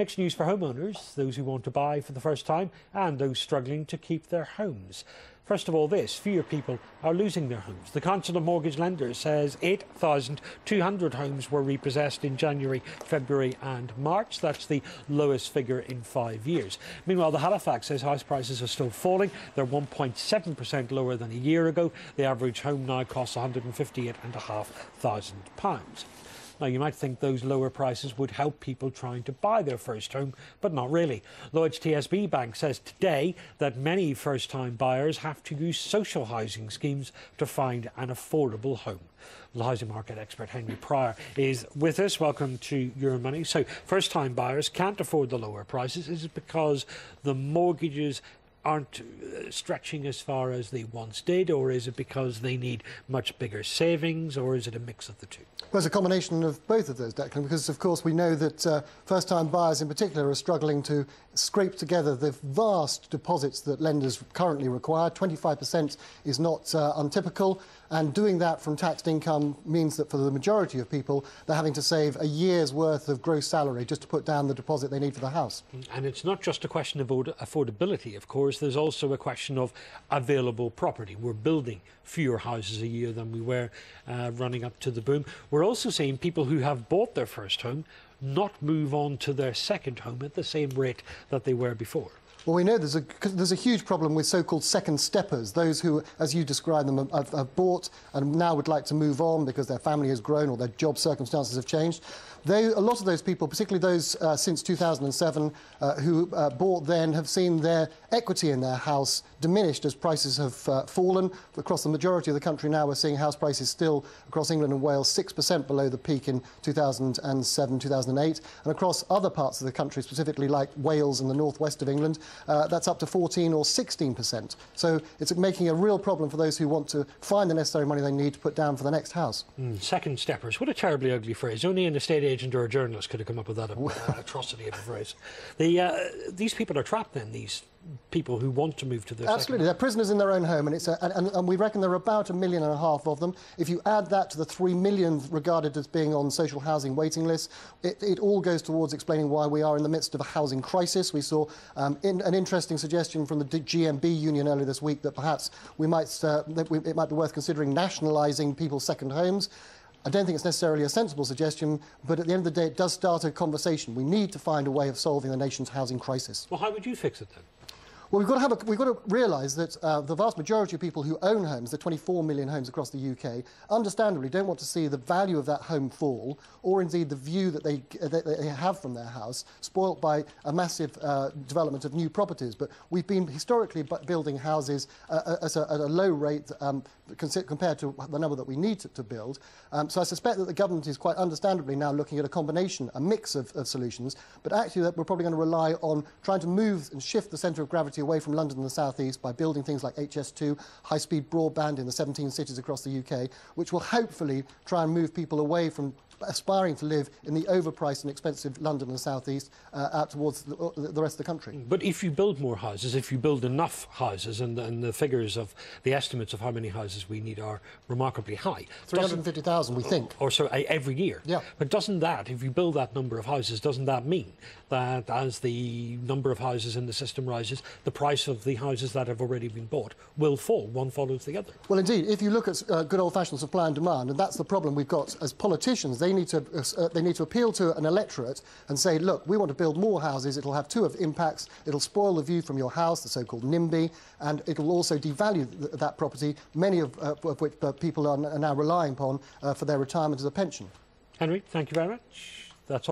Mixed news for homeowners, those who want to buy for the first time and those struggling to keep their homes. First of all this, fewer people are losing their homes. The Council of Mortgage Lenders says 8,200 homes were repossessed in January, February and March. That's the lowest figure in 5 years. Meanwhile, the Halifax says house prices are still falling. They're 1.7% lower than a year ago. The average home now costs £158,500. Now, you might think those lower prices would help people trying to buy their first home, but not really. Lloyds TSB Bank says today that many first-time buyers have to use social housing schemes to find an affordable home. The housing market expert Henry Pryor is with us. Welcome to Your Money. So, first-time buyers can't afford the lower prices. Is it because the mortgages aren't stretching as far as they once did, or is it because they need much bigger savings, or is it a mix of the two? Well, it's a combination of both of those, Declan, because of course we know that first-time buyers in particular are struggling to scrape together the vast deposits that lenders currently require. 25% is not untypical, and doing that from taxed income means that for the majority of people they're having to save a year's worth of gross salary just to put down the deposit they need for the house. And it's not just a question of affordability, of course. There's also a question of available property. We're building fewer houses a year than we were running up to the boom. We're also seeing people who have bought their first home not move on to their second home at the same rate that they were before. Well, we know there's a huge problem with so-called second steppers, those who, as you describe them, have bought and now would like to move on because their family has grown or their job circumstances have changed. A lot of those people, particularly those since 2007 who bought then, have seen their equity in their house diminished as prices have fallen. Across the majority of the country now, we're seeing house prices still across England and Wales 6% below the peak in 2007, 2008. And across other parts of the country, specifically like Wales and the northwest of England, that's up to 14 or 16%. So it's making a real problem for those who want to find the necessary money they need to put down for the next house. Second steppers, what a terribly ugly phrase. Only an estate agent or a journalist could have come up with that atrocity of a phrase. These people are trapped then, these people who want to move to their Absolutely, they're prisoners in their own home, and we reckon there are about 1.5 million of them. If you add that to the 3 million regarded as being on social housing waiting lists, it all goes towards explaining why we are in the midst of a housing crisis. We saw an interesting suggestion from the GMB union earlier this week that perhaps it might be worth considering nationalising people's second homes. I don't think it's necessarily a sensible suggestion, but at the end of the day, it does start a conversation. We need to find a way of solving the nation's housing crisis. Well, how would you fix it then? Well, we've got to realise that the vast majority of people who own homes, the 24 million homes across the UK, understandably don't want to see the value of that home fall, or indeed the view that they have from their house, spoilt by a massive development of new properties. But we've been historically building houses at a low rate compared to the number that we need to build. So I suspect that the government is quite understandably now looking at a mix of solutions, but actually that we're probably going to rely on trying to move and shift the centre of gravity away from London and the South East by building things like HS2, high-speed broadband in the 17 cities across the UK, which will hopefully try and move people away from aspiring to live in the overpriced and expensive London and South East out towards the rest of the country. But if you build more houses, if you build enough houses, and the figures of the estimates of how many houses we need are remarkably high. 350,000, we think. Or so every year. Yeah. But doesn't that, if you build that number of houses, doesn't that mean that as the number of houses in the system rises, the price of the houses that have already been bought will fall? One follows the other. Well, indeed, if you look at good old-fashioned supply and demand, and that's the problem we've got as politicians, they need to appeal to an electorate and say, look, we want to build more houses. It'll have two impacts. It'll spoil the view from your house, the so-called NIMBY, and it'll also devalue that property, many of which people are now relying upon for their retirement as a pension. Henry, thank you very much.